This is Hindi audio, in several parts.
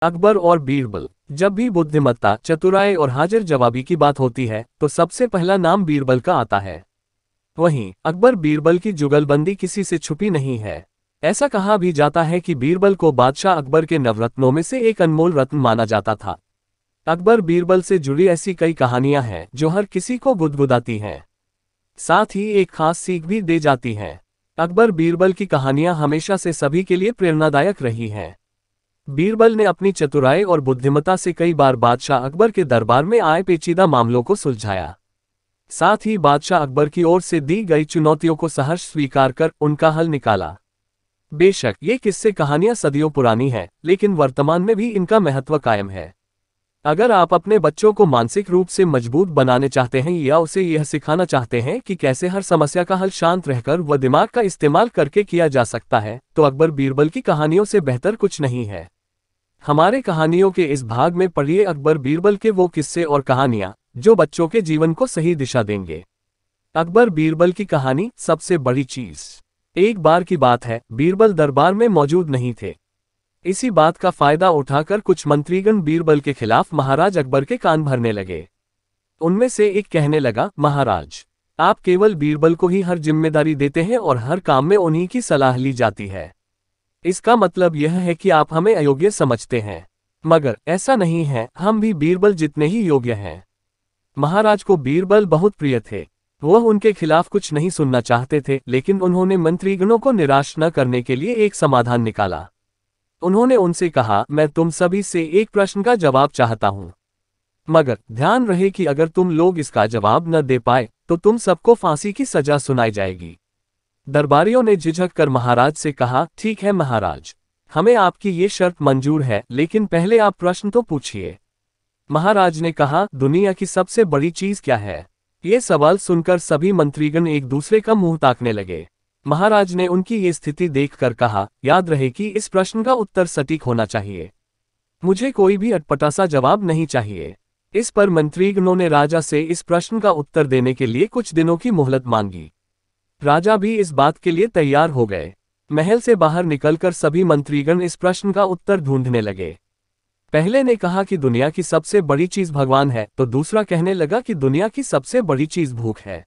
अकबर और बीरबल। जब भी बुद्धिमत्ता, चतुराई और हाजिर जवाबी की बात होती है तो सबसे पहला नाम बीरबल का आता है। वहीं अकबर बीरबल की जुगलबंदी किसी से छुपी नहीं है। ऐसा कहा भी जाता है कि बीरबल को बादशाह अकबर के नवरत्नों में से एक अनमोल रत्न माना जाता था। अकबर बीरबल से जुड़ी ऐसी कई कहानियां हैं जो हर किसी को गुदगुदाती हैं, साथ ही एक खास सीख भी दे जाती हैं। अकबर बीरबल की कहानियां हमेशा से सभी के लिए प्रेरणादायक रही हैं। बीरबल ने अपनी चतुराई और बुद्धिमत्ता से कई बार बादशाह अकबर के दरबार में आए पेचीदा मामलों को सुलझाया। साथ ही बादशाह अकबर की ओर से दी गई चुनौतियों को सहर्ष स्वीकार कर उनका हल निकाला। बेशक ये किस्से कहानियां सदियों पुरानी हैं, लेकिन वर्तमान में भी इनका महत्व कायम है। अगर आप अपने बच्चों को मानसिक रूप से मजबूत बनाने चाहते हैं या उसे यह सिखाना चाहते हैं कि कैसे हर समस्या का हल शांत रहकर व दिमाग का इस्तेमाल करके किया जा सकता है, तो अकबर बीरबल की कहानियों से बेहतर कुछ नहीं है। हमारे कहानियों के इस भाग में पढ़िए अकबर बीरबल के वो किस्से और कहानियां जो बच्चों के जीवन को सही दिशा देंगे। अकबर बीरबल की कहानी, सबसे बड़ी चीज। एक बार की बात है, बीरबल दरबार में मौजूद नहीं थे। इसी बात का फायदा उठाकर कुछ मंत्रीगण बीरबल के खिलाफ महाराज अकबर के कान भरने लगे। उनमें से एक कहने लगा, महाराज, आप केवल बीरबल को ही हर जिम्मेदारी देते हैं और हर काम में उन्हीं की सलाह ली जाती है। इसका मतलब यह है कि आप हमें अयोग्य समझते हैं। मगर ऐसा नहीं है, हम भी बीरबल जितने ही योग्य हैं। महाराज को बीरबल बहुत प्रिय थे। वह उनके खिलाफ कुछ नहीं सुनना चाहते थे, लेकिन उन्होंने मंत्रीगणों को निराश न करने के लिए एक समाधान निकाला। उन्होंने उनसे कहा, मैं तुम सभी से एक प्रश्न का जवाब चाहता हूं, मगर ध्यान रहे कि अगर तुम लोग इसका जवाब न दे पाए तो तुम सबको फांसी की सजा सुनाई जाएगी। दरबारियों ने झिझक कर महाराज से कहा, ठीक है महाराज, हमें आपकी ये शर्त मंजूर है, लेकिन पहले आप प्रश्न तो पूछिए। महाराज ने कहा, दुनिया की सबसे बड़ी चीज क्या है? ये सवाल सुनकर सभी मंत्रीगण एक दूसरे का मुंह ताकने लगे। महाराज ने उनकी ये स्थिति देखकर कहा, याद रहे कि इस प्रश्न का उत्तर सटीक होना चाहिए। मुझे कोई भी अटपटा सा जवाब नहीं चाहिए। इस पर मंत्रीगणों ने राजा से इस प्रश्न का उत्तर देने के लिए कुछ दिनों की मोहलत मांगी। राजा भी इस बात के लिए तैयार हो गए। महल से बाहर निकलकर सभी मंत्रीगण इस प्रश्न का उत्तर ढूंढने लगे। पहले ने कहा कि दुनिया की सबसे बड़ी चीज भगवान है, तो दूसरा कहने लगा कि दुनिया की सबसे बड़ी चीज भूख है।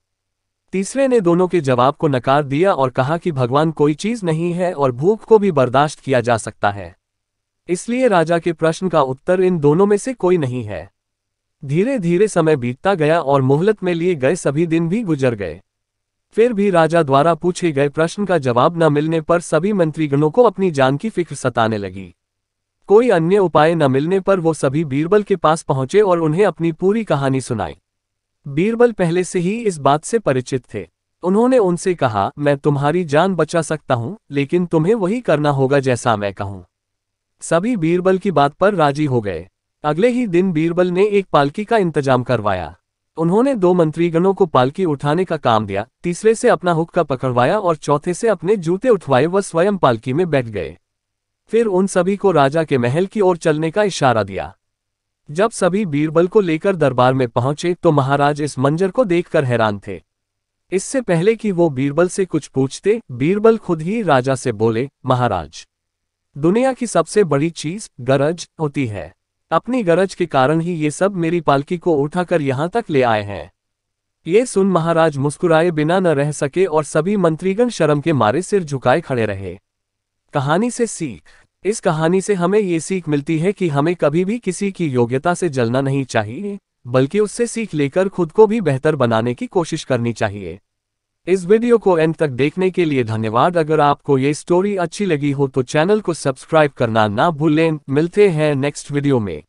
तीसरे ने दोनों के जवाब को नकार दिया और कहा कि भगवान कोई चीज नहीं है और भूख को भी बर्दाश्त किया जा सकता है। इसलिए राजा के प्रश्न का उत्तर इन दोनों में से कोई नहीं है। धीरे धीरे समय बीतता गया और मोहलत में लिए गए सभी दिन भी गुजर गए। फिर भी राजा द्वारा पूछे गए प्रश्न का जवाब न मिलने पर सभी मंत्रीगणों को अपनी जान की फिक्र सताने लगी। कोई अन्य उपाय न मिलने पर वो सभी बीरबल के पास पहुंचे और उन्हें अपनी पूरी कहानी सुनाई। बीरबल पहले से ही इस बात से परिचित थे। उन्होंने उनसे कहा, मैं तुम्हारी जान बचा सकता हूं, लेकिन तुम्हें वही करना होगा जैसा मैं कहूं। सभी बीरबल की बात पर राजी हो गए। अगले ही दिन बीरबल ने एक पालकी का इंतजाम करवाया। उन्होंने 2 मंत्रीगणों को पालकी उठाने का काम दिया, तीसरे से अपना हुक्का पकड़वाया और चौथे से अपने जूते उठवाए व स्वयं पालकी में बैठ गए। फिर उन सभी को राजा के महल की ओर चलने का इशारा दिया। जब सभी बीरबल को लेकर दरबार में पहुंचे तो महाराज इस मंजर को देखकर हैरान थे। इससे पहले कि वो बीरबल से कुछ पूछते, बीरबल खुद ही राजा से बोले, महाराज, दुनिया की सबसे बड़ी चीज गरज होती है। अपनी गरज के कारण ही ये सब मेरी पालकी को उठाकर यहाँ तक ले आए हैं। ये सुन महाराज मुस्कुराए बिना न रह सके और सभी मंत्रीगण शर्म के मारे सिर झुकाए खड़े रहे। कहानी से सीख। इस कहानी से हमें ये सीख मिलती है कि हमें कभी भी किसी की योग्यता से जलना नहीं चाहिए, बल्कि उससे सीख लेकर खुद को भी बेहतर बनाने की कोशिश करनी चाहिए। इस वीडियो को एंड तक देखने के लिए धन्यवाद। अगर आपको ये स्टोरी अच्छी लगी हो तो चैनल को सब्सक्राइब करना ना भूलें। मिलते हैं नेक्स्ट वीडियो में।